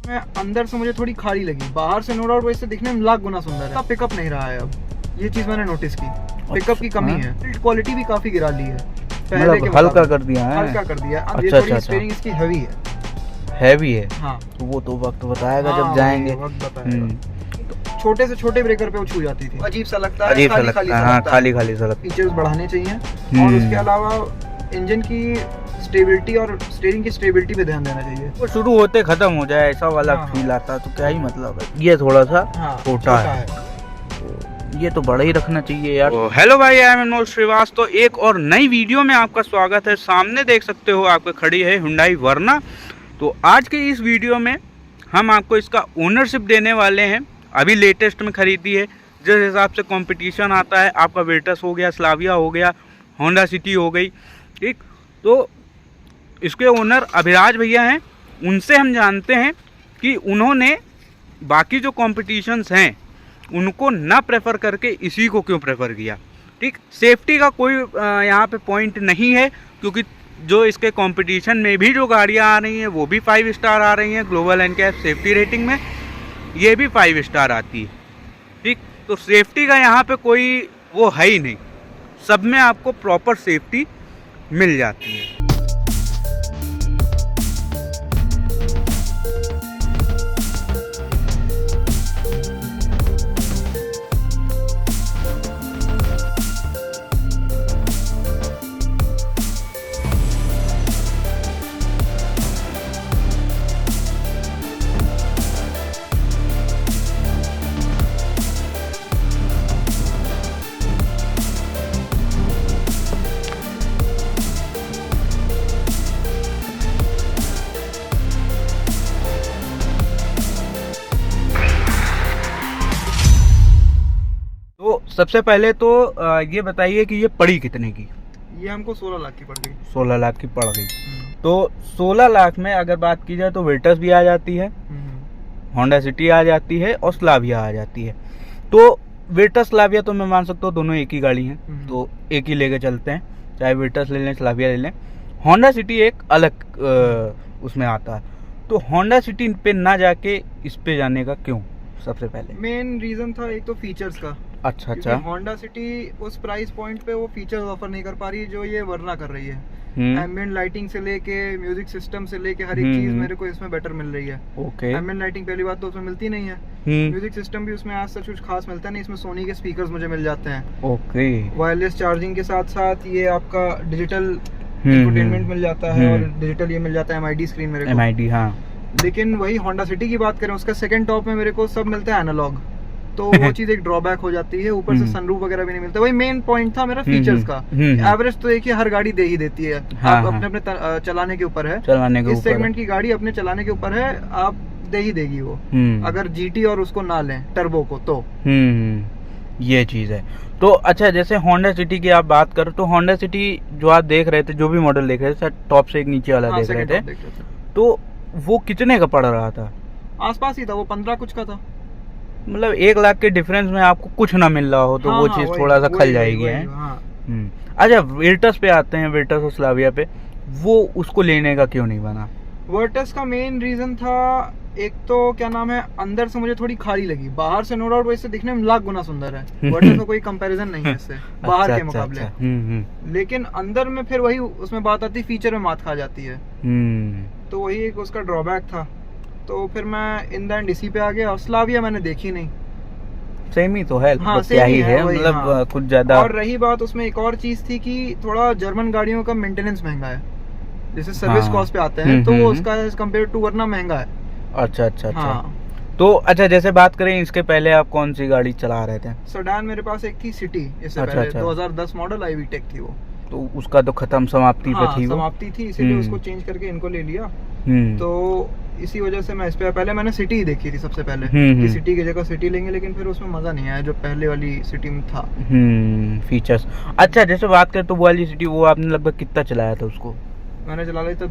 मैं अंदर से मुझे थोड़ी खाली लगी, बाहर से नो डाउट वैसे दिखने में लाख गुना सुंदर है। पिकअप नहीं रहा है अब, ये चीज मैंने नोटिस की। पिकअप की कमी है, बिल्ड क्वालिटी भी काफी गिरा ली है पहले के, हल्का कर दिया है, हल्का कर दिया। अब ये अच्छा, थोड़ी स्टीयरिंग इसकी हैवी है। हाँ, तो वो तो वक्त बताएगा जब जाएंगे। वक्त बताएगा। छोटे से छोटे ब्रेकर पे वो छू जाती थी, अजीब सा लगता है, अजीब सा लगता है। हाँ, खाली खाली सा लगता है। फीचर्स बढ़ाने चाहिए और उसके अलावा इंजन की स्टेबिलिटी और स्टीयरिंग की स्टेबिलिटी पे ध्यान देना चाहिए। वो शुरू होते खत्म हो जाए ऐसा वाला फील आता तो क्या ही मतलब है। ये थोड़ा सा छोटा है, ये तो बड़ा ही रखना चाहिए यार। हेलो भाई, आई एम मनोज श्रीवास्तव। तो एक और नई वीडियो में आपका स्वागत है। सामने देख सकते हो आपके खड़ी है हुंडई वर्ना। तो आज के इस वीडियो में हम आपको इसका ओनरशिप देने वाले हैं। अभी लेटेस्ट में खरीदी है, जिस हिसाब से कंपटीशन आता है, आपका वेटस हो गया, स्लाविया हो गया, होंडा सिटी हो गई, ठीक। तो इसके ओनर अभिराज भैया हैं, उनसे हम जानते हैं कि उन्होंने बाकी जो कॉम्पिटिशन्स हैं उनको ना प्रेफर करके इसी को क्यों प्रेफर किया, ठीक। सेफ्टी का कोई यहाँ पे पॉइंट नहीं है, क्योंकि जो इसके कंपटीशन में भी जो गाड़ियाँ आ रही हैं वो भी 5 स्टार आ रही हैं। ग्लोबल एनकैप सेफ्टी रेटिंग में ये भी 5 स्टार आती है, ठीक। तो सेफ्टी का यहाँ पे कोई वो है ही नहीं, सब में आपको प्रॉपर सेफ्टी मिल जाती है। तो सबसे पहले तो ये बताइए कि ये पड़ी कितने की? ये हमको 16 लाख की पड़ गई। 16 लाख की पड़ गई। तो 16 लाख में अगर बात की जाए तो वेटस भी आ जाती है, होंडा सिटी आ जाती है और स्लाविया आ जाती है। तो वेटस स्लाविया तो मैं मान सकता हूँ दोनों एक ही गाड़ी हैं, तो एक ही लेके चलते हैं, चाहे वेटस ले लें स्लाविया ले लें। होंडा सिटी एक अलग उसमें आता है। तो होंडा सिटी पे ना जाके इस पे जाने का क्यों? सबसे पहले मेन रीजन था एक तो फीचर्स का। अच्छा। होंडा सिटी उस प्राइस पॉइंट पे वो फीचर्स ऑफर नहीं कर पा रही जो ये वर्ना कर रही है। एम्बिएंट लाइटिंग से लेके म्यूजिक सिस्टम से लेके हर एक चीज मेरे को इसमें बेटर मिल रही है। ओके। एम्बिएंट लाइटिंग पहली बात तो उसमें मिलती नहीं है। म्यूजिक सिस्टम भी उसमें आज सच कुछ खास मिलता नहीं। इसमें सोनी के स्पीकर्स मुझे मिल जाते हैं। ओके। वायरलेस चार्जिंग के साथ साथ ये आपका डिजिटल इंफोटेनमेंट मिल जाता है और डिजिटल ये मिल जाता है MID स्क्रीन मेरे को। MID, हाँ। लेकिन वही होंडा सिटी की बात करें, उसका सेकंड टॉप में मेरे को सब मिलता है एनालॉग, तो वो चीज एक ड्रॉबैक हो जाती है। ऊपर से सनरूफ वगैरह भी नहीं मिलता। वही मेन पॉइंट था मेरा फीचर्स का। एवरेज तो देखिए हर गाड़ी दे ही देती है, आप अपने चलाने के ऊपर है, इस सेगमेंट की गाड़ी अपने चलाने के ऊपर है, आप दे ही देगी वो। अगर GT और उसको ना लें टर्बो को तो ये चीज है। तो अच्छा, जैसे होंडा सिटी की आप बात करो तो होंडा सिटी जो आप देख रहे थे, जो भी मॉडल देख रहे थे, टॉप से एक नीचे वाला देख रहे थे, तो वो कितने का पड़ रहा था? आसपास ही था, वो 15 कुछ का था। मतलब 1 लाख के डिफरेंस में आपको कुछ ना मिल रहा हो तो वो चीज थोड़ा सा खल जाएगी है। अच्छा, वेटस पे आते हैं, वेटस और स्लाविया पे, वो उसको लेने का क्यों नहीं बना? वेटस का मेन रीजन था एक तो क्या नाम है, अंदर से मुझे थोड़ी खाली लगी। बाहर से नो डाउट वैसे दिखने में लाख गुना सुंदर है, वेटस का कोई कंपैरिजन नहीं है इससे बाहर के मुकाबले। लेकिन अंदर में फिर वही उसमें बात आती, फीचर में मात खा जाती है, तो वही एक उसका ड्रॉबैक था। तो फिर मैं इन द एंड इसी पे आ गया। और स्लाविया मैंने देखी नहीं। सेम ही तो है, हाँ, क्या ही है, मतलब कुछ ज्यादा। और रही बात उसमें एक और चीज थी कि थोड़ा जर्मन गाड़ियों का मेंटेनेंस महंगा है, जैसे सर्विस कॉस्ट पे आते हैं तो वो उसका एज कम्पेयर टू वर्ना महंगा है। अच्छा। तो अच्छा, जैसे बात करें इसके पहले आप कौन सी गाड़ी चला रहे थे? सेडान मेरे पास एक थी सिटी, इससे पहले 2010 मॉडल IVTEC थी वो। तो उसका तो खत्म समाप्ति पे थी वो। समाप्ति थी, इसीलिए उसको चेंज करके इनको ले लिया। तो इसी वजह से मैं इस पे, पहले मैंने सिटी ही देखी थी सबसे पहले कि सिटी की जगह सिटी लेंगे, लेकिन फिर उसमें मजा नहीं आया जो पहले वाली सिटी में था। फीचर्स। अच्छा, जैसे बात करें तो वो वाली सिटी, वो आपने लगभग कितना चलाया था उसको? मैंने चला लिया था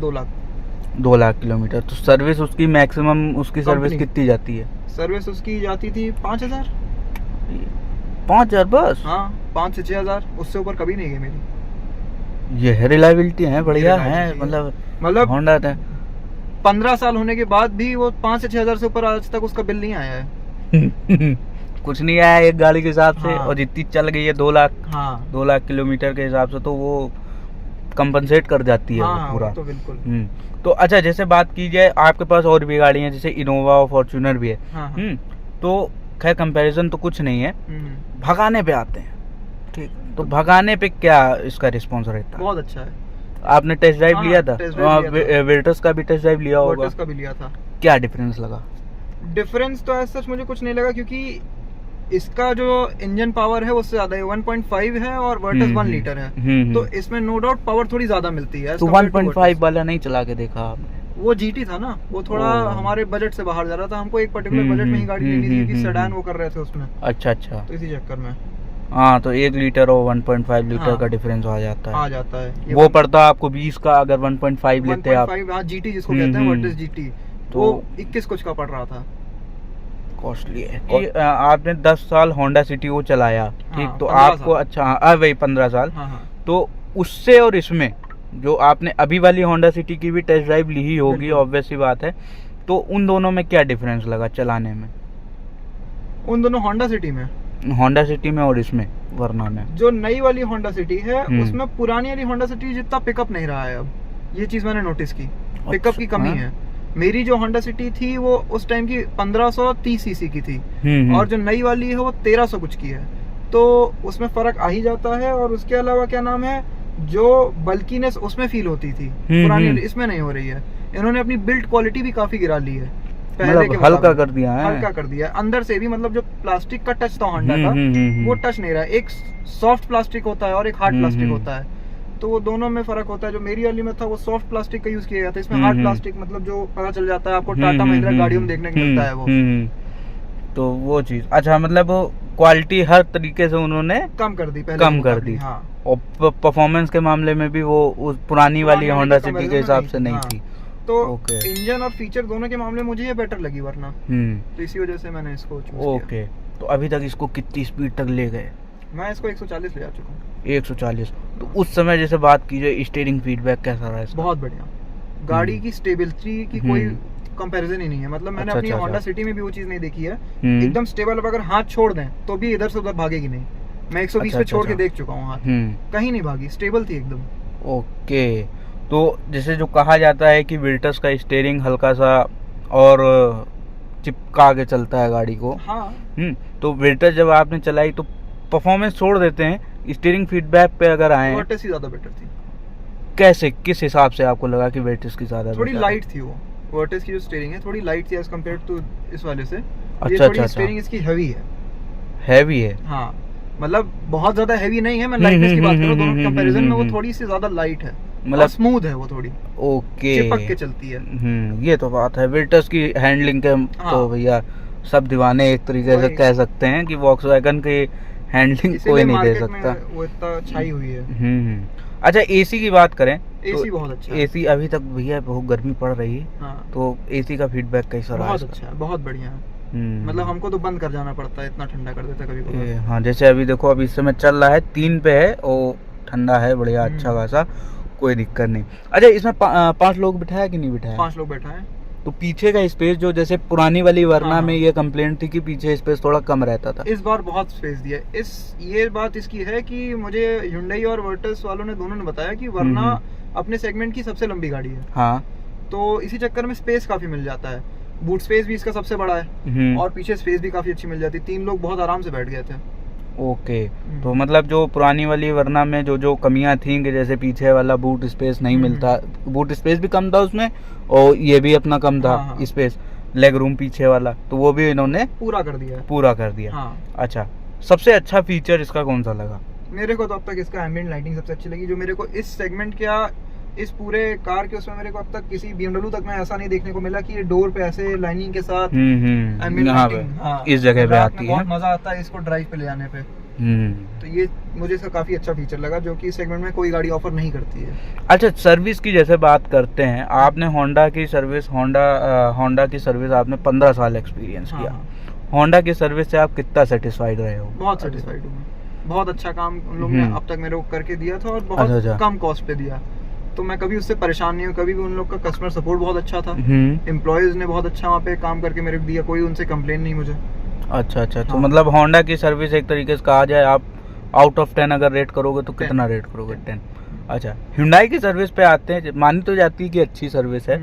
2 लाख किलोमीटर। तो सर्विस उसकी मैक्सिमम उसकी सर्विस कितनी जाती है? सर्विस उसकी जाती थी 5000 बस। हाँ, 5 से 6000, उससे ऊपर कभी नहीं गई मेरी। ये है रिलायबिलिटी है, बढ़िया है, मतलब होंडा था। 15 साल होने के बाद भी वो 5 से 6 हजार से ऊपर आज तक उसका बिल नहीं आया है। कुछ नहीं आया एक गाड़ी के हिसाब से। हाँ। और जितनी चल गई है 2 लाख, हाँ 2 लाख किलोमीटर के हिसाब से, तो वो कंपनसेट कर जाती है हाँ, पूरा। तो बिल्कुल। तो अच्छा, जैसे बात की जाए, आपके पास और भी गाड़ी हैं, जैसे इनोवा और फॉर्च्यूनर भी है। हाँ, तो खैर कंपैरिजन तो कुछ नहीं है। भगाने पे आते हैं, ठीक, तो भगाने पे क्या इसका रिस्पॉन्स रहता है? बहुत अच्छा है। आपने टेस्ट ड्राइव हाँ, लिया था? टेस्ट ड्राइव लिया था। वेल्टस का भी टेस्ट ड्राइव लिया होगा? वेल्टस का भी लिया था। क्या डिफरेंस लगा? डिफरेंस तो ऐसा सच मुझे कुछ नहीं लगा, क्योंकि इसका जो इंजन पावर है उससे ज्यादा है, 1.5 है और वर्टस 1 लीटर है। तो इसमें नो डाउट पावर थोड़ी ज्यादा मिलती है। तो 1.5 वाला नहीं चला के देखा आपने? वो जीटी था ना, वो थोड़ा हमारे बजट से बाहर जा रहा था। हमको एक पर्टिकुलर बजट में ही गाड़ी लेनी थी, कि सेडान वो कर रहे थे उसमें। अच्छा, तो इसी चक्कर में हाँ, तो 1 लीटर और 1.5 लीटर का डिफरेंस आ जाता है। वो पड़ता आपको 20 का, अगर 1.5 लेते आप। हाँ, जीटी जिसको कहते हैं, वर्टस जीटी, तो 21 कुछ का पड़ रहा था। कॉस्टली है। कि आपने 10 साल होंडा सिटी वो चलाया, ठीक, तो 15 आपको साल। अच्छा वही 15 साल। तो उससे और इसमें जो आपने अभी वाली होंडा सिटी की भी टेस्ट ड्राइव ली ही होगी, ऑब्वियस सी बात है, तो उन दोनों में क्या डिफरेंस लगा चलाने में? उन दोनों होंडा सिटी में और इसमें वरना में? जो नई वाली होंडा सिटी है उसमें पुरानी वाली होंडा सिटी जितना पिकअप नहीं रहा है अब। ये चीज मैंने नोटिस की, पिकअप की कमी है। मेरी जो होंडा सिटी थी वो उस टाइम की 1530 सीसी की थी, और जो नई वाली है वो 1300 कुछ की है। तो उसमें फर्क आ ही जाता है। और उसके अलावा क्या नाम है, जो बल्कीनेस उसमें फील होती थी पुरानी वाली, इसमें नहीं हो रही है। इन्होंने अपनी बिल्ड क्वालिटी भी काफी गिरा ली है, पहले के हल्का कर दिया है। हल्का कर दिया अंदर से भी। मतलब जो प्लास्टिक का टच था होंडा का, वो टच नहीं रहा। एक सॉफ्ट प्लास्टिक होता है और एक हार्ड प्लास्टिक होता है, तो वो दोनों में फर्क होता है। जो मेरी वाली में था वो सॉफ्ट प्लास्टिक का यूज किया गया था, इसमें हार्ड प्लास्टिक, मतलब जो पता चल जाता है आपको टाटा महिंद्रा गाड़ियों में देखने को मिलता है वो। तो वो चीज, अच्छा, मतलब क्वालिटी हर तरीके से उन्होंने कम कर दी, पहले हाँ। और परफॉर्मेंस के मामले में भी वो उस पुरानी वाली होंडा सिटी के हिसाब से नहीं थी। तो इंजन और फीचर दोनों के मामले मुझे ये बेटर लगी, वरना तो इसी वजह से मैंने इसको चूज किया। तो अभी तक इसको कितनी स्पीड तक ले गए? मैं इसको 140 ले आ चुका हूँ। 140। तो उस समय जैसे बात की जाए, स्टीयरिंग फीडबैक कैसा रहा इसका? बहुत बढ़िया। गाड़ी की स्टेबिलिटी की कोई कंपैरिजन ही नहीं है। मतलब मैंने अपनी होंडा सिटी में भी वो चीज नहीं देखी है। एकदम स्टेबल, अगर हाथ छोड़ दें तो भी इधर से उधर भागेगी नहीं। मैं 120 पे छोड़ के देख चुका हूँ, हाथ कहीं नहीं भागी, स्टेबल थी एकदम। ओके। तो जैसे जो कहा जाता है कि विल्टस का स्टीयरिंग हल्का सा और चिपका के चलता है गाड़ी को, हाँ। तो विल्टस जब आपने चलाई तो परफॉर्मेंस छोड़ देते हैं, स्टीयरिंग फीडबैक पे अगर आए, वर्टस ही ज्यादा बेटर थी। कैसे, किस हिसाब से आपको लगा कि वर्टस की ज्यादा? थोड़ी लाइट थी वो, वर्टस की जो स्टीयरिंग है थोड़ी लाइट थी एज कम्पेयर्ड टू इस वाले से। अच्छा। स्टीयरिंग इसकी हैवी है। हाँ, मतलब बहुत ज्यादा हैवी नहीं है। मैं लाइटनेस की बात करूं, दोनों कंपैरिजन में वो थोड़ी सी ज्यादा लाइट है, मतलब स्मूथ है वो थोड़ी। ओके, चिपक के चलती है। ये तो बात है। विल्टस की हैंडलिंग के तो भैया सब दीवाने एक तरीके से कह सकते हैं कि वॉक्सवैगन की हैंडलिंग कोई नहीं दे सकता, वो इतना छाई हुई है। अच्छा, एसी की बात करें, एसी बहुत अच्छा है। एसी अभी तक भैया बहुत गर्मी पड़ रही है, तो एसी का फीडबैक कैसा रहा? बहुत अच्छा है, बहुत बढ़िया है। मतलब हमको तो बंद कर जाना पड़ता है, इतना ठंडा कर देता है कभी। हाँ, जैसे अभी देखो, अभी इस समय चल रहा है 3 पे है, और ठंडा है बढ़िया, अच्छा खासा, कोई दिक्कत नहीं। अच्छा, इसमें 5 लोग बिठाया कि नहीं बिठाया? 5 लोग बैठा है। तो पीछे का स्पेस जो जैसे पुरानी वाली वरना में ये कंप्लेंट थी कि पीछे स्पेस थोड़ा कम रहता था, इस बार बहुत स्पेस दिया। ये बात इसकी है कि मुझे Hyundai और वर्टस वालों ने दोनों ने बताया कि वरना अपने सेगमेंट की सबसे लंबी गाड़ी है। हाँ, तो इसी चक्कर में स्पेस काफी मिल जाता है। बूट स्पेस भी इसका सबसे बड़ा है, और पीछे स्पेस भी काफी अच्छी मिल जाती है। 3 लोग बहुत आराम से बैठ गए थे। ओके। तो मतलब जो पुरानी वाली वरना में जो कमियां थी, कि जैसे पीछे वाला बूट स्पेस नहीं मिलता, बूट स्पेस भी कम था उसमें, और ये भी अपना कम था स्पेस, लेग रूम पीछे वाला, तो वो भी इन्होंने पूरा कर दिया। हाँ। अच्छा, सबसे अच्छा फीचर इसका कौन सा लगा? मेरे को तो अब तक इसका एम्बिएंट लाइटिंग सबसे अच्छी लगी। जो मेरे को इस सेगमेंट क्या, इस पूरे कार के उसमें मेरे को अब तक किसी BMW तक में ऐसा नहीं देखने को मिला कि ये डोर पे ऐसे लाइनिंग के साथ एम्बिएंट लाइटिंग इस जगह पे आती है। बहुत मजा आता है इसको ड्राइव पे ले जाने पे। तो ये मुझे इसका काफी अच्छा फीचर लगा, जो कि इस सेगमेंट में कोई गाड़ी ऑफर नहीं करती है। अच्छा, सर्विस की जैसे बात करते हैं, आपने होंडा की सर्विस आपने 15 साल एक्सपीरियंस किया। होंडा की सर्विस से आप कितना सेटिस्फाइड रहे हो? बहुत सेटिस्फाइड हूँ। बहुत अच्छा काम उन लोगों ने अब तक मेरे को करके दिया था, और बहुत कम कॉस्ट पे दिया। तो मैं कभी उससे परेशान नहीं हूँ। कभी भी उन लोग का कस्टमर सपोर्ट बहुत अच्छा था, एम्प्लॉयज ने बहुत अच्छा वहाँ पे काम करके मेरे को दिया, कोई उनसे कंप्लेन नहीं मुझे। अच्छा अच्छा। तो मतलब होंडा की सर्विस एक तरीके से कहा जाए, आप आउट ऑफ 10 अगर रेट करोगे तो कितना रेट करोगे? 10। अच्छा, Hyundai की सर्विस पे आते हैं। मानी तो जाती है कि अच्छी सर्विस है,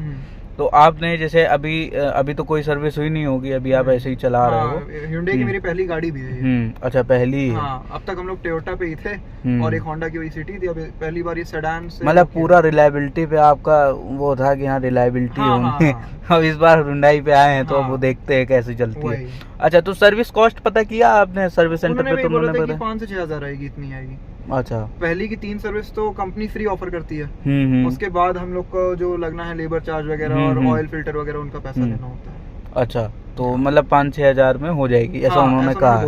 तो आपने जैसे अभी तो कोई सर्विस हुई नहीं होगी, अभी आप ऐसे ही चला रहे हो। Hyundai की मेरी पहली गाड़ी भी है ये। अच्छा, पहली है। हाँ, अब तक हम लोग टोयोटा पे ही थे और एक होंडा की वही सिटी थी। अब पहली बार ये सेडान से, मतलब पूरा रिलायबिलिटी पे आपका वो था कि हाँ रिलायबिलिटी होनी। अब इस बार Hyundai पे आए हैं तो अब वो देखते हैं कैसे चलती है। अच्छा, तो सर्विस कॉस्ट पता किया आपने सर्विस सेंटर पे? तो उन्होंने बताया 5 से 6 हज़ार आएगी, इतनी आएगी। अच्छा, पहली की 3 सर्विस तो कंपनी फ्री ऑफर करती है। उसके बाद हम लोग को जो लगना है लेबर चार्ज वगैरह और ऑयल फिल्टर वगैरह, उनका पैसा देना होता है। अच्छा, तो मतलब 5-6 हज़ार में हो जाएगी, ऐसा उन्होंने कहा।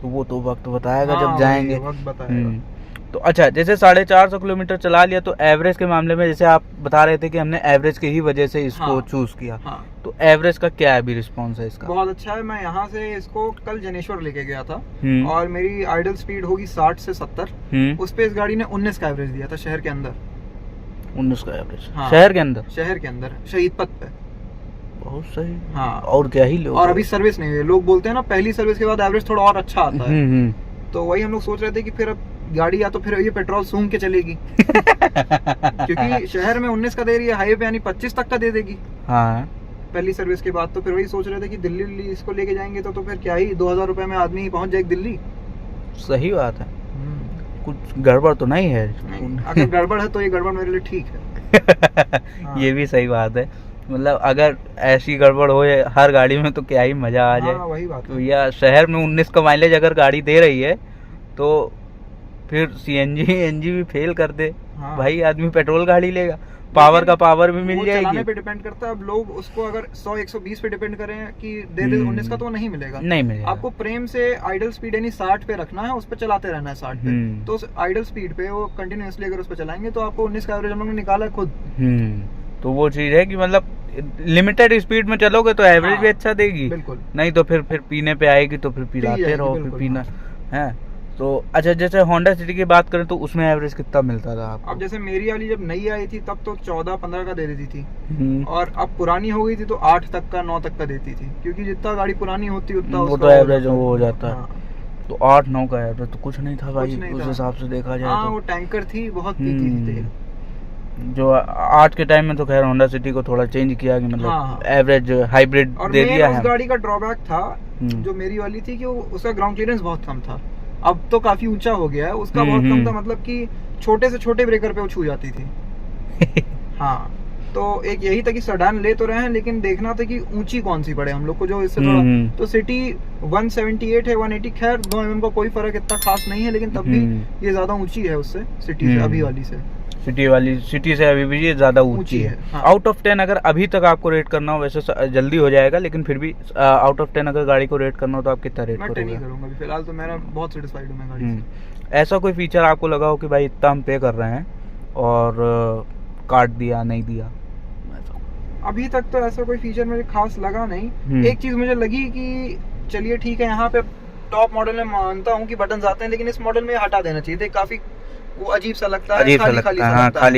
तो वो तो वक्त बताएगा जब जाएंगे। वक्त बताएगा। तो अच्छा, जैसे 450 किलोमीटर चला लिया तो एवरेज के मामले में, जैसे आप बता रहे थे कि हमने एवरेज की ही वजह से इसको चूज किया, तो एवरेज का क्या अभी रिस्पॉन्स है इसका? बहुत अच्छा है। मैं यहाँ से इसको कल जनेश्वर लेके गया था और मेरी आइडल स्पीड होगी 60 से 70। उस पे इस गाड़ी ने 19 का एवरेज दिया था शहर के अंदर। 19 का एवरेज? शहर के अंदर? शहर के अंदर, शहीद पथ पे। बहुत सही। हाँ, और क्या ही लोग। और अभी सर्विस नहीं हुई। लोग बोलते हैं ना पहली सर्विस के बाद एवरेज थोड़ा और अच्छा आता है, तो वही हम लोग सोच रहे थे कि फिर अब गाड़ी या तो फिर ये पेट्रोल सूंघ के चलेगी क्योंकि शहर में 19 का दे रही है, हाईवे पे यानी 25 तक का दे देगी। हाँ, पहली सर्विस के बाद। तो फिर वही सोच रहे थे कि दिल्ली इसको लेके जाएंगे तो फिर क्या ही 2000 रुपए में आदमी पहुंच जाएगा दिल्ली। सही बात है। कुछ गड़बड़ तो नहीं है? अगर गड़बड़ है तो ये गड़बड़ मेरे लिए ठीक है। ये भी सही बात है। मतलब अगर ऐसी गड़बड़ हो हर गाड़ी में तो क्या ही मजा आ जाए। वही बात है। या शहर में 19 का माइलेज अगर गाड़ी दे रही है तो फिर CNG NG भी फेल कर दे, भाई आदमी पेट्रोल गाड़ी लेगा। पावर का पावर भी मिल जाएगी। चलाने पे डिपेंड करता है। अब लोग उसको अगर 100-120 पे डिपेंड करें कि दे दे 19 का, तो नहीं मिलेगा। नहीं मिलेगा। आपको प्रेम से आइडल स्पीड यानी 60 पे रखना है, उस पे चलाते रहना है 60 पे। तो उस आइडल स्पीड पे वो कंटिन्यूअसली अगर उस पे चलाएंगे तो आपको 19 का एवरेज हम लोग ने निकाला है खुद। तो वो चीज है कि मतलब लिमिटेड स्पीड में चलोगे तो एवरेज भी अच्छा देगी। बिल्कुल। नहीं तो फिर पीने पे आएगी तो फिर पिलाते रहो, फिर पीना है। तो अच्छा, जैसे होंडा सिटी की बात करें तो उसमें एवरेज कितना मिलता था आपको? अब जैसे मेरी वाली जब नई आई थी तब तो 14-15 का दे देती थी, और अब पुरानी हो गई थी तो 8 तक का 9 तक का देती थी, क्योंकि जितना गाड़ी पुरानी होती उतना वो तो एवरेज वो हो जाता है। तो 8-9 का एवरेज तो कुछ नहीं था भाई, उस हिसाब से देखा जाए तो। वो टैंकर थी, बहुत पीती थी तेल। जो आज के टाइम में तो खैर होंडा सिटी को थोड़ा चेंज किया कि मतलब एवरेज हाइब्रिड दे दिया है। उस गाड़ी का ड्रॉबैक था जो मेरी वाली थी कि उसका ग्राउंड क्लियरेंस बहुत कम था। अब तो काफी ऊंचा हो गया है, उसका बहुत कम था, मतलब कि छोटे से छोटे ब्रेकर पे वो छू जाती थी। हाँ, तो एक यही था कि सेडान ले तो रहे हैं लेकिन देखना था कि ऊंची कौन सी पड़े हम लोग को, जो इससे थोड़ा। तो सिटी 178 है, 180 खैर 2 mm का कोई फर्क इतना खास नहीं है, लेकिन तब भी ये ज्यादा ऊंची है उससे, सिटी से, अभी वाली से। सिटी से अभी भी ये ज्यादा ऊंची है। आउट ऑफ 10 अगर अभी तक आपको रेट करना हो, वैसे जल्दी हो जाएगा, लेकिन फिर भी आउट ऑफ 10 अगर गाड़ी को रेट करना हो तो आप कितना रेट करोगे? मैं 10 ही करूंगा अभी फिलहाल, तो मेरा बहुत सेटिस्फाइड हूं मैं गाड़ी से। ऐसा कोई फीचर आपको लगा हो कि भाई इतना हम पे कर रहे हैं और काट दिया, नहीं दिया? अभी तक तो ऐसा कोई फीचर मुझे खास लगा नहीं। एक चीज मुझे लगी कि चलिए ठीक है, यहाँ पे टॉप मॉडल में मानता हूँ कि बटन आते हैं, लेकिन इस मॉडल में हटा देना चाहिए। काफी वो अजीब सा लगता है, खाली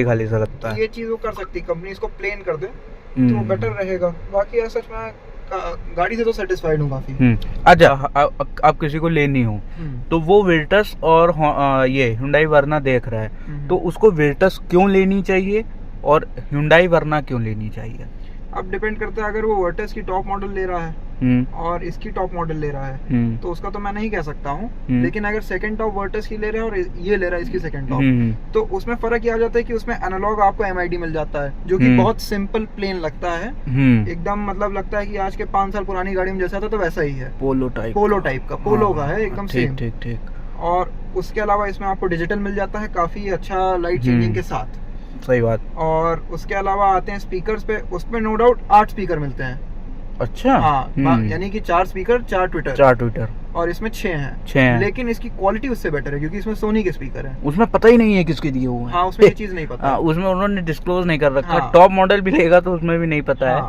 खाली सा लगता है। ये चीज वो कर सकती है कंपनी, इसको प्लेन कर दे तो बेटर रहेगा। बाकी ऐसा मैं गाड़ी से तो सेटिस्फाइड हूँ काफी। अच्छा, आप किसी को लेनी हो तो वो विर्टस और ये Hyundai Verna देख रहा है, तो उसको विर्टस क्यों लेनी चाहिए और Hyundai Verna क्यों लेनी चाहिए? अब डिपेंड करता है, अगर वो वर्टस की टॉप मॉडल ले रहा है और इसकी टॉप मॉडल ले रहा है तो उसका तो मैं नहीं कह सकता हूँ, लेकिन अगर सेकंड टॉप वर्टस की ले रहा है और ये ले रहा है इसकी सेकंड टॉप, तो उसमें फर्क ये आ जाता है कि उसमें एनालॉग आपको MID मिल जाता है, जो कि बहुत सिंपल प्लेन लगता है एकदम। मतलब लगता है कि आज के 5 साल पुरानी गाड़ी में जैसा था तो वैसा ही है, पोलो टाइप का, पोलो का है एकदम सेम। ठीक। और उसके अलावा इसमें आपको डिजिटल मिल जाता है काफी अच्छा लाइट चेंजिंग के साथ। सही बात। और उसके अलावा आते हैं स्पीकर्स पे, उसमें नो डाउट 8 स्पीकर मिलते हैं। अच्छा। हाँ, यानी कि 4 स्पीकर 4 ट्विटर, और इसमें 6 हैं। लेकिन इसकी क्वालिटी उससे बेटर है क्योंकि इसमें सोनी के स्पीकर हैं। उसमें पता ही नहीं है किसके दिए हुए हैं। हाँ, उसमें ये चीज नहीं पता। उसमें उन्होंने डिस्क्लोज नहीं कर रखा। टॉप मॉडल भी लेगा तो उसमें भी नहीं पता है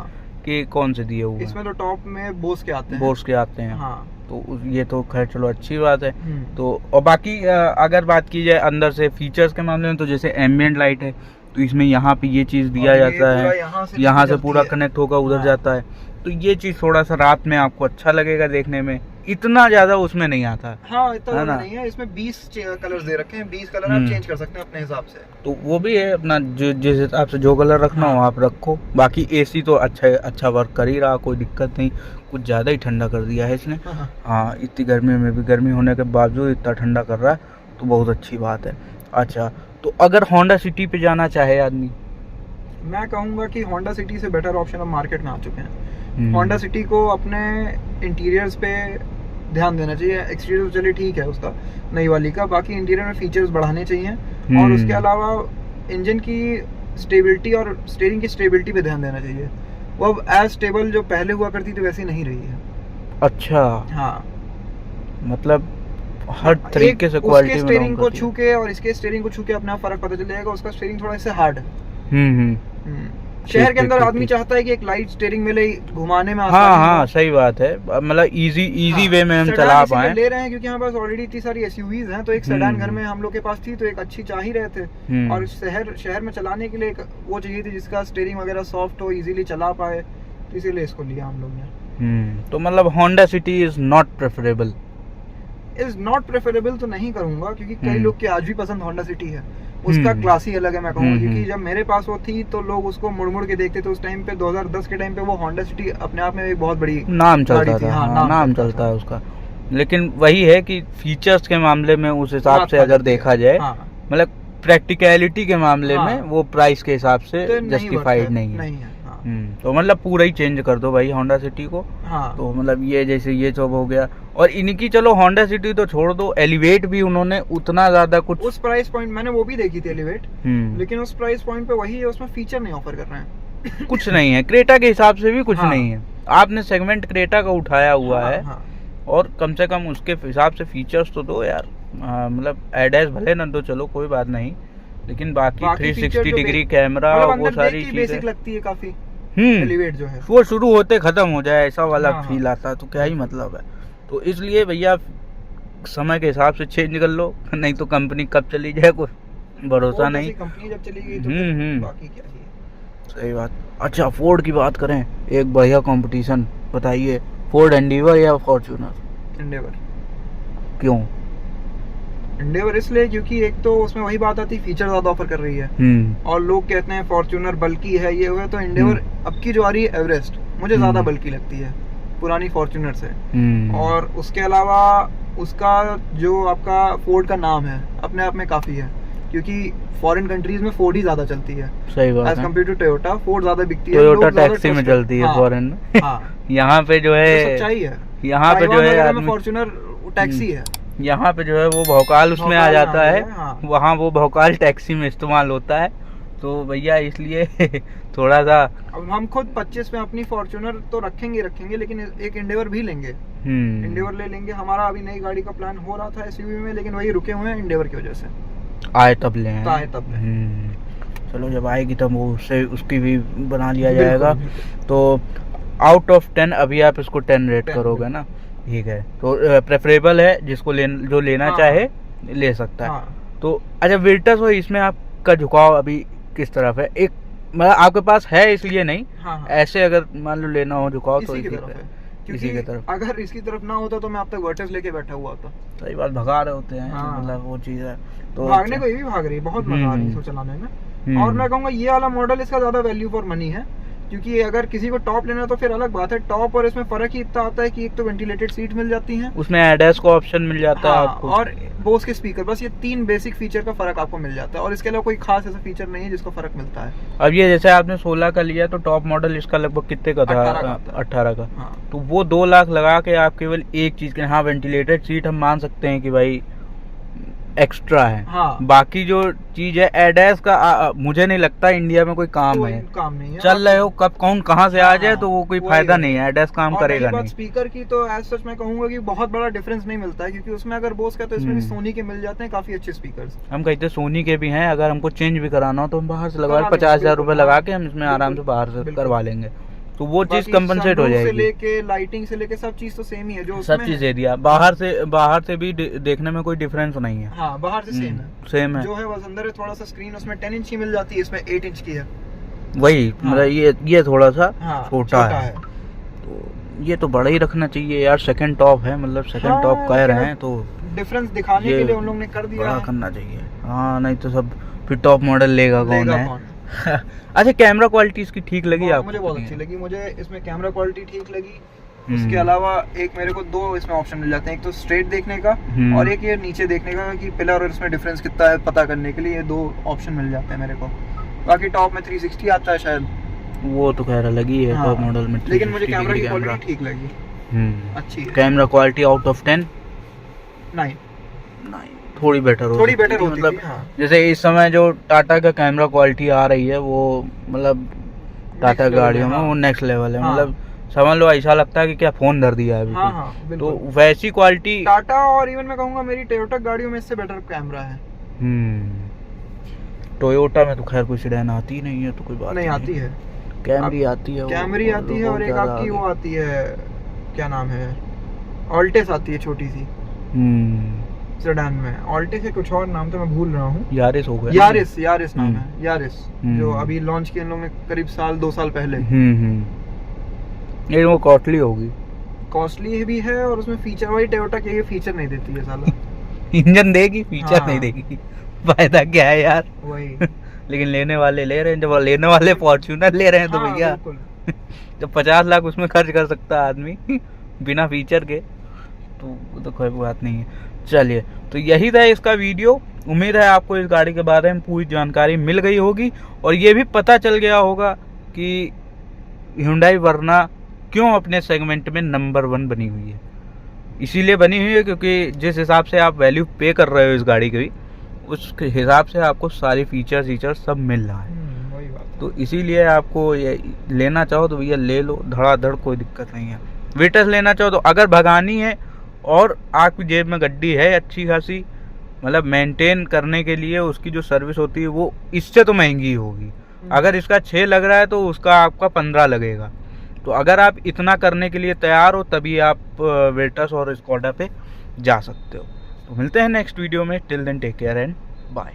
कि कौन से दिए हुए। इसमें तो टॉप में बोस के आते हैं। हाँ, तो ये तो खैर चलो अच्छी बात है। तो और बाकी अगर बात की जाए अंदर से फीचर्स के मामले में, तो जैसे एम्बिएंट लाइट है, तो इसमें यहाँ पे ये चीज़ दिया जाता है, यहाँ से पूरा कनेक्ट होगा उधर जाता है। तो ये चीज़ थोड़ा सा रात में आपको अच्छा लगेगा देखने में, इतना ज़्यादा उसमें नहीं आता। हाँ, इतना नहीं है। इसमें 20 कलर्स दे रखे हैं, 20 कलर आप चेंज कर सकते हैं अपने हिसाब से। तो वो भी है अपना जिस हिसाब से जो कलर रखना हो आप रखो। बाकी एसी तो अच्छा वर्क कर ही रहा, कोई दिक्कत नहीं। कुछ ज़्यादा ही ठंडा कर दिया है इसने। हाँ, इतनी गर्मी में भी, गर्मी होने के बावजूद इतना ठंडा कर रहा है, तो बहुत अच्छी बात है। अच्छा, तो अगर होंडा सिटी पे जाना चाहे आदमी, मैं कहूँगा कि होंडा सिटी से बेटर ऑप्शन अब मार्केट में आ चुके हैं। होंडा सिटी को अपने इंटीरियर्स पे ध्यान देना चाहिए। एक्सटीरियर तो चलिए ठीक है उसका, नई वाली का, बाकी इंटीरियर में फीचर्स बढ़ाने चाहिए। और उसके अलावा इंजन की स्टेबिलिटी और स्टीयरिंग की स्टेबिलिटी पे ध्यान देना चाहिए। वो अब एज स्टेबल जो पहले हुआ करती थी वैसी नहीं रही है। अच्छा, हाँ, मतलब हर तरीके से क्वालिटी में स्टीयरिंग को छू के और इसके स्टीयरिंग को छू के अपना फर्क पता चल जाएगा। उसका स्टीयरिंग थोड़ा इससे हार्ड है। शहर के अंदर आदमी चाहता है कि एक लाइट स्टीयरिंग मिले, घुमाने में आसानी। हाँ, सही बात है। मतलब इजी वे में हम चला पाए। ले रहे हैं क्योंकि हमारे पास ऑलरेडी इतनी सारी एसयूवीज हैं, तो एक सेडान घर में हम लोग के पास थी, तो एक अच्छी चाह ही रहे थे। और शहर में चलाने के लिए वो चाहिए थी जिसका स्टीयरिंग वगैरह सॉफ्ट हो, इजीली चला पाए, तो इसीलिए इसको लिया हम लोग ने। तो मतलब Honda city is not preferable. तो नहीं करूंगा, क्योंकि कई लोग के आज भी पसंद होंडा सिटी है। उसका क्लास ही अलग है, मैं कहूँगा। क्योंकि जब मेरे पास वो थी तो लोग उसको मुड़ के देखते थे। उस टाइम पे 2010 के टाइम पे वो होंडा सिटी अपने आप में एक बहुत बड़ी नाम चलता था। हाँ, नाम चलता है उसका। लेकिन वही है कि फीचर्स के मामले में उस हिसाब से अगर देखा जाए, मतलब प्रैक्टिकलिटी के मामले में वो प्राइस के हिसाब से जस्टिफाइड नहीं है। तो मतलब पूरा ही चेंज कर दो भाई होंडा सिटी को। तो मतलब ये जैसे ये सब हो गया। और इनकी चलो होंडा सिटी तो छोड़ दो, एलिवेट भी उन्होंने उतना ज्यादा कुछ उस प्राइस पॉइंट, मैंने वो भी देखी थी एलिवेट, लेकिन उस प्राइस पॉइंट पे वही है, उसमें फीचर नहीं ऑफर कर रहे हैं। कुछ नहीं है, क्रेटा के हिसाब से भी कुछ नहीं है। आपने सेगमेंट क्रेटा का उठाया हुआ है, और कम से कम उसके हिसाब से फीचर्स तो दो यार। मतलब एडएस भले ना दो, चलो कोई बात नहीं, लेकिन बाकी 360 डिग्री कैमरा, वो सारी चीजें बेसिक लगती है काफी। एलिवेट जो है वो शुरू होते खत्म हो जाए ऐसा वाला फील आता है, तो क्या ही मतलब है। तो इसलिए भैया समय के हिसाब से चेंज कर लो, नहीं तो कंपनी कब चली जाए कोई भरोसा नहीं। कंपनी जब चली गई तो बाकी क्या ही। सही बात। अच्छा, फोर्ड की बात करें, एक बढ़िया कंपटीशन बताइए, फोर्ड एंडीवर या फॉर्च्यूनर? एंडेवर। क्यों एंडेवर? इसलिए क्योंकि एक तो उसमें वही बात आती, फीचर ज्यादा ऑफर कर रही है, और लोग कहते हैं फॉर्च्यूनर बल्कि है, ये हुआ। तो एंडेवर अब की जो आ रही है एवरेस्ट, मुझे ज्यादा बल्कि लगती है पुरानी फॉर्च्यूनर से। और उसके अलावा उसका जो आपका फोर्ड का नाम है अपने आप में काफी है, क्योंकि फॉरेन कंट्रीज में फोर्ड ही ज्यादा चलती है। सही बात है। As compare to Toyota, Ford ज्यादा बिकती है। टोयोटा टैक्सी में चलती है फॉरेन में। यहाँ पे जो है, सच्चाई है। यहाँ पे जो है फॉर्च्यूनर टैक्सी है। यहाँ पे जो है वो भौकाल उसमें आ जाता है, वहाँ वो भौकाल टैक्सी में इस्तेमाल होता है। तो भैया इसलिए थोड़ा सा अब हम खुद 25 में अपनी फॉर्च्यूनर तो रखेंगे, लेकिन एक एंडेवर भी लेंगे। एंडेवर ले लेंगे। हमारा अभी नई गाड़ी का प्लान हो रहा था एसयूवी में, लेकिन वही रुके हुए हैं एंडेवर की वजह से। आए तब ले। चलो जब आएगी तब उससे उसकी भी बना लिया जाएगा। तो आउट ऑफ 10 अभी आप इसको 10 रेट करोगे ना? ठीक है, तो प्रेफरेबल है, जिसको जो लेना चाहे ले सकता है। तो अच्छा, विल्टस हो, इसमें आपका झुकाव अभी किस तरफ है? एक मतलब आपके पास है इसलिए नहीं, ऐसे अगर मान लो लेना हो झुकाव तो इसी की तरफ। अगर इसकी तरफ ना होता तो मैं अब तक वर्टेक्स लेके बैठा हुआ था। सही बात, भगा रहे होते हैं। मतलब वो चीज है, तो भागने को ये भी भाग रही है, बहुत मजा आ रही है इसको चलाने में। और मैं कहूँगा ये वाला मॉडल इसका ज्यादा वैल्यू फॉर मनी है, क्योंकि अगर किसी को टॉप लेना है तो फिर अलग बात है। टॉप और इसमें फर्क ही इतना आता है कि एक तो वेंटिलेटेड सीट मिल जाती हैं, उसमें एडएस का ऑप्शन मिल जाता है आपको, और बोस के स्पीकर। बस ये 3 बेसिक फीचर का फर्क आपको मिल जाता है, और इसके अलावा कोई खास ऐसा फीचर नहीं है जिसको फर्क मिलता है। अब ये जैसे आपने 16 का लिया, तो टॉप मॉडल इसका लगभग कितने का था? 18 का। तो वो 2 लाख लगा के आप केवल एक चीज के, हाँ वेंटिलेटेड सीट हम मान सकते हैं कि भाई एक्स्ट्रा है। बाकी जो चीज है एडएस का, मुझे नहीं लगता इंडिया में कोई काम नहीं है। चल रहे हो कब कौन कहाँ से आ जाए तो वो कोई फायदा नहीं है, एडएस काम करेगा नहीं। स्पीकर की तो एज सच मैं कहूंगा कि बहुत बड़ा डिफरेंस नहीं मिलता है, क्योंकि उसमें अगर बोस का तो इसमें भी सोनी के मिल जाते हैं काफी अच्छे स्पीकर्स। हम कहते सोनी के भी हैं, अगर हमको चेंज भी कराना हो तो हम बाहर से लगा 50,000 रुपए लगा के हम इसमें आराम से बाहर से करवा लेंगे। तो वो चीज बाकी कंपनसेट हो sunroof से जाएगी। लेके लाइटिंग से लेके सब चीज तो सेम ही है जो सब उसमें चीज है। एरिया बाहर से भी देखने में कोई डिफरेंस नहीं है। हाँ बाहर से सेम है, सेम है। जो है बस अंदर है थोड़ा सा स्क्रीन उसमें 10 इंच की मिल जाती है, इसमें 8 इंच की है। वही हाँ। मतलब ये थोड़ा सा हाँ, छोटा है। तो ये तो बड़ा ही रखना चाहिए यार, सेकंड टॉप है, मतलब सेकंड हाँ, टॉप कह रहे लेकिन हैं तो डिफरेंस दिखाने ये के लिए उन लोगों ने कर दिया बड़ा है। करना चाहिए। हाँ नहीं तो सब फिर टॉप मॉडल लेगा कौन लेगा है। कौन? अच्छा कैमरा क्वालिटी इसकी ठीक लगी आपको? मुझे बहुत अच्छी लगी, मुझे इसमें कैमरा क्वालिटी ठीक लगी। हम्म। उसके अलावा एक मेरे को दो इसमें ऑप्शन मिल जाते हैं, एक तो स्ट्रेट देखने का और एक ये नीचे देखने का कि पिलर और इसमें डिफरेंस कितना है पता करने के लिए, ये दो ऑप्शन मिल जाते हैं मेरे को। बाकी टॉप में 360 आता है शायद, वो तो खैर अलग ही है हाँ, टॉप मॉडल में। लेकिन मुझे कैमरा की 360 क्वालिटी ठीक लगी, अच्छी है। कैमरा क्वालिटी आउट ऑफ 10 नहीं थोड़ी बेटर हो थोड़ी सकती बेटर थी, होती मतलब थी, हाँ। जैसे इस समय जो टाटा का कैमरा क्वालिटी आ रही है वो मतलब टाटा level गाड़ियों है, में हाँ। वो नेक्स्ट लेवल है। हाँ। मतलब समझ लो ऐसा लगता है कि क्या फोन धर दिया है अभी हाँ कोई। हाँ तो बिल्कुल। वैसी क्वालिटी टाटा और इवन मैं कहूँगा मेरी टोयोटा गाड़ियों में इससे बेटर कैमरा है। टोयोटा में तो खैर कोई सीडेन आती ही नहीं है तो कोई बात नहीं आती है, कैमरी आती है, कैमरी आती है और एक आपकी वो आती है, क्या नाम है, ऑल्टेस आती है छोटी सी सेडान में। ऑल्टेस से कुछ और नाम तो मैं भूल रहा हूँ। यारिस हो गया, यारिस नाम है, यारिस जो अभी लॉन्च किया इन लोगों ने करीब 2 साल पहले। ये वो कॉस्टली होगी, कॉस्टली भी है और उसमें फीचर वाली टोयोटा के फीचर नहीं देती है साला। इंजन देगी फीचर हाँ। नहीं देगी, फायदा क्या है यार। वही लेकिन लेने वाले ले रहे हैं, जब लेने वाले फॉर्च्यूनर ले रहे हैं तो हाँ, भैया बिल्कुल। जब 50 लाख उसमें खर्च कर सकता है आदमी बिना फीचर के, तो कोई बात नहीं है। चलिए तो यही था इसका वीडियो। उम्मीद है आपको इस गाड़ी के बारे में पूरी जानकारी मिल गई होगी और ये भी पता चल गया होगा कि Hyundai वर्ना क्यों अपने सेगमेंट में नंबर 1 बनी हुई है। इसीलिए बनी हुई है क्योंकि जिस हिसाब से आप वैल्यू पे कर रहे हो इस गाड़ी की, उस हिसाब से आपको सारी फीचर सब मिल रहा है। वही बात। तो इसीलिए आपको ये लेना चाहो तो भैया ले लो धड़ाधड़, कोई दिक्कत नहीं है। विटस लेना चाहो तो अगर भगानी है और आपकी जेब में गड्डी है अच्छी खासी, मतलब मेंटेन करने के लिए उसकी जो सर्विस होती है वो इससे तो महंगी ही होगी। अगर इसका 6 लग रहा है तो उसका आपका 15 लगेगा। तो अगर आप इतना करने के लिए तैयार हो तभी आप विटस और स्कोडा पे जा सकते हो। तो मिलते हैं नेक्स्ट वीडियो में, till then take care and bye.